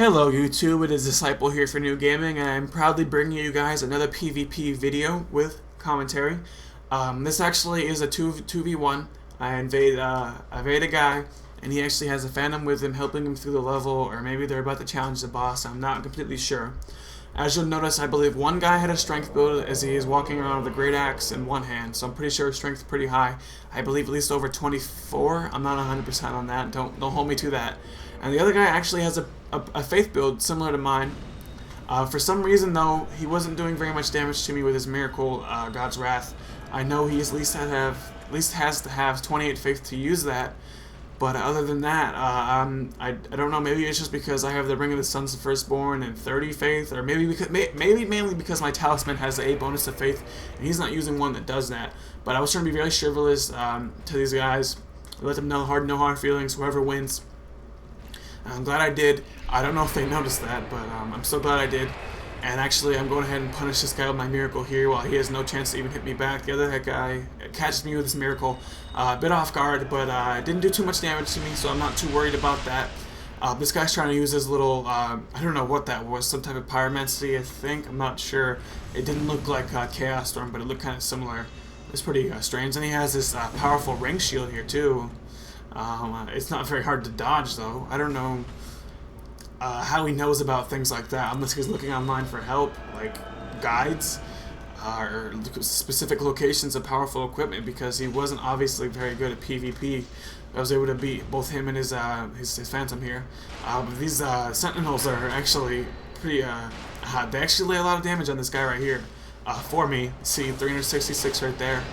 Hello YouTube, it is Disciple here for New Gaming, and I'm proudly bringing you guys another PvP video with commentary. This actually is a 2v1. I invade a guy, and he actually has a phantom with him helping him through the level, or maybe they're about to challenge the boss, I'm not completely sure. As you'll notice, I believe one guy had a strength build as he is walking around with a great axe in one hand, so I'm pretty sure his strength is pretty high. I believe at least over 24, I'm not 100% on that, don't hold me to that. And the other guy actually has a faith build similar to mine. For some reason, though, he wasn't doing very much damage to me with his miracle, God's Wrath. I know he at least has to have 28 faith to use that. But other than that, I don't know. Maybe it's just because I have the Ring of the Sons of Firstborn and 30 faith, or maybe mainly because my talisman has a bonus of faith, and he's not using one that does that. But I was trying to be very chivalrous to these guys, let them know no hard feelings. Whoever wins. I'm glad I did. I don't know if they noticed that, but I'm so glad I did. And actually, I'm going ahead and punish this guy with my miracle here while he has no chance to even hit me back. The other guy catches me with his miracle. A bit off guard, but didn't do too much damage to me, so I'm not too worried about that. This guy's trying to use his little, I don't know what that was, some type of pyromancy, I think. I'm not sure. It didn't look like Chaos Storm, but it looked kind of similar. It's pretty strange. And he has this powerful ring shield here, too. It's not very hard to dodge, though. I don't know how he knows about things like that, unless he's looking online for help, like guides or specific locations of powerful equipment, because he wasn't obviously very good at PvP. I was able to beat both him and his phantom here. But these sentinels are actually pretty, they actually lay a lot of damage on this guy right here for me. See, 366 right there.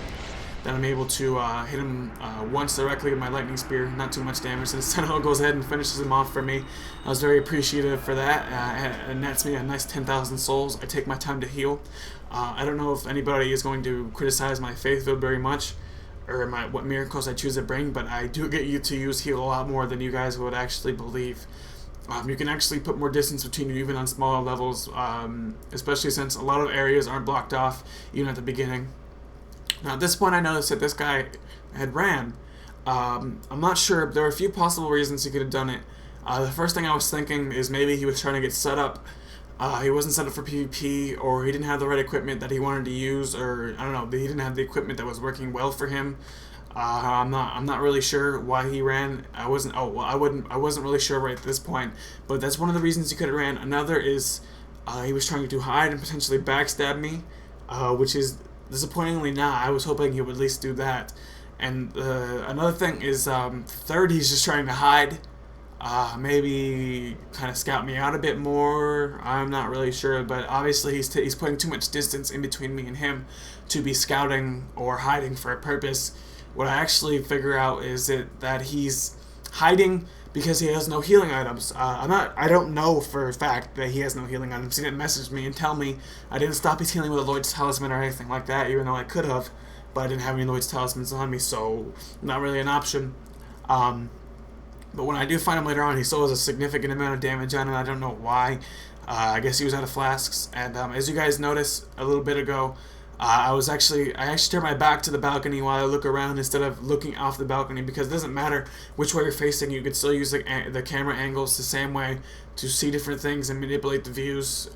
Then I'm able to hit him once directly with my lightning spear, not too much damage, and the sentinel goes ahead and finishes him off for me. I was very appreciative for that. It nets me a nice 10,000 souls. I take my time to heal. I don't know if anybody is going to criticize my faith build very much, or what miracles I choose to bring, but I do get you to use heal a lot more than you guys would actually believe. You can actually put more distance between you even on smaller levels, especially since a lot of areas aren't blocked off even at the beginning. Now at this point I noticed that this guy had ran. I'm not sure. There were a few possible reasons he could have done it. The first thing I was thinking is maybe he was trying to get set up. He wasn't set up for PvP, or he didn't have the right equipment that he wanted to use, or I don't know, he didn't have the equipment that was working well for him. I'm not really sure why he ran. I wasn't really sure right at this point, but that's one of the reasons he could have ran. Another is he was trying to hide and potentially backstab me, which is disappointingly not. I was hoping he would at least do that. And another thing is third, he's just trying to hide, maybe kind of scout me out a bit more. I'm not really sure, but obviously he's putting too much distance in between me and him to be scouting or hiding for a purpose. What I actually figure out is that he's hiding because he has no healing items. I don't know for a fact that he has no healing items. He didn't message me and tell me. I didn't stop his healing with a Lloyd's Talisman or anything like that, even though I could have, but I didn't have any Lloyd's Talismans on me, so not really an option. But when I do find him later on, he still has a significant amount of damage on him. I don't know why. I guess he was out of flasks, and as you guys noticed a little bit ago, I actually turned my back to the balcony while I look around instead of looking off the balcony, because it doesn't matter which way you're facing, you could still use the camera angles the same way to see different things and manipulate the views.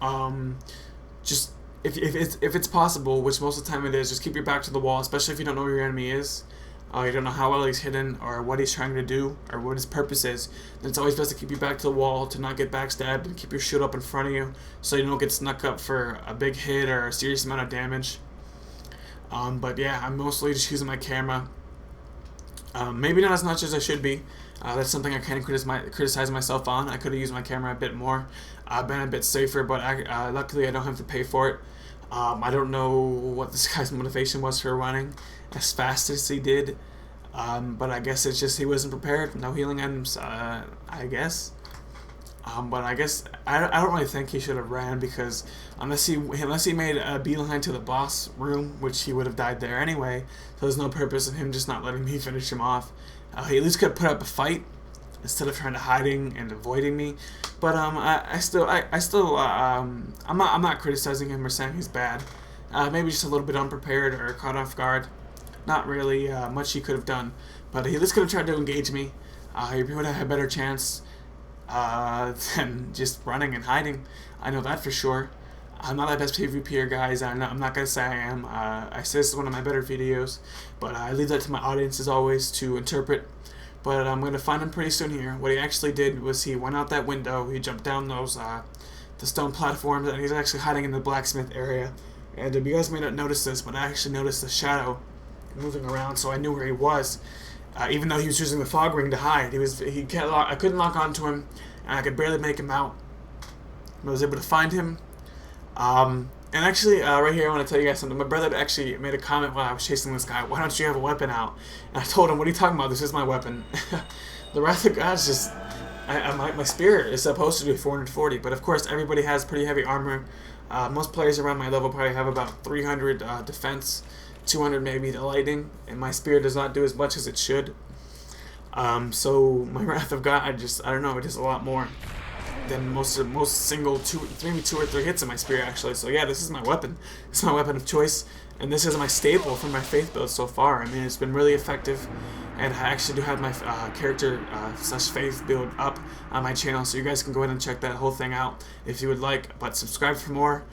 Just if it's possible, which most of the time it is, just keep your back to the wall, especially if you don't know where your enemy is. You don't know how well he's hidden or what he's trying to do or what his purpose is. Then it's always best to keep your back to the wall to not get backstabbed, and keep your shield up in front of you so you don't get snuck up for a big hit or a serious amount of damage. But yeah, I'm mostly just using my camera. Maybe not as much as I should be. That's something I can criticize myself on. I could have used my camera a bit more. I've been a bit safer, but luckily I don't have to pay for it. I don't know what this guy's motivation was for running as fast as he did. But I guess it's just he wasn't prepared. No healing items, I guess. But I guess I don't really think he should have ran, because unless he made a beeline to the boss room, which he would have died there anyway. So there's no purpose in him just not letting me finish him off. He at least could have put up a fight instead of trying to hiding and avoiding me. But I'm not criticizing him or saying he's bad. Maybe just a little bit unprepared or caught off guard. Not really much he could have done. But he at least could have tried to engage me. He would have had a better chance. than just running and hiding. I know that for sure. I'm not the best PvPer, guys. I'm not gonna say I am. I say this is one of my better videos, but I leave that to my audience as always to interpret. But I'm gonna find him pretty soon here. What he actually did was he went out that window. He jumped down those the stone platforms, and he's actually hiding in the blacksmith area. And you guys may not notice this, but I actually noticed the shadow moving around, so I knew where he was. Even though he was using the fog ring to hide, I couldn't lock onto him, and I could barely make him out. I was able to find him. And actually, right here, I want to tell you guys something. My brother actually made a comment while I was chasing this guy. Why don't you have a weapon out? And I told him, what are you talking about? This is my weapon. The Wrath of God is just... my spear is supposed to do 440, but of course, everybody has pretty heavy armor. Most players around my level probably have about 300 defense, 200 maybe the lightning, and my spear does not do as much as it should. So my Wrath of God, I don't know, it does a lot more than most single maybe two or three hits of my spear actually. So yeah, this is my weapon. It's my weapon of choice, and this is my staple for my faith build so far. I mean, it's been really effective, and I actually do have my character slash faith build up on my channel, so you guys can go ahead and check that whole thing out if you would like. But subscribe for more.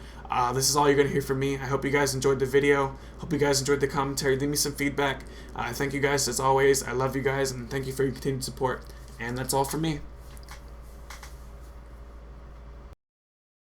This is all you're going to hear from me. I hope you guys enjoyed the video. Hope you guys enjoyed the commentary. Leave me some feedback. Thank you guys as always. I love you guys, and thank you for your continued support. And that's all from me.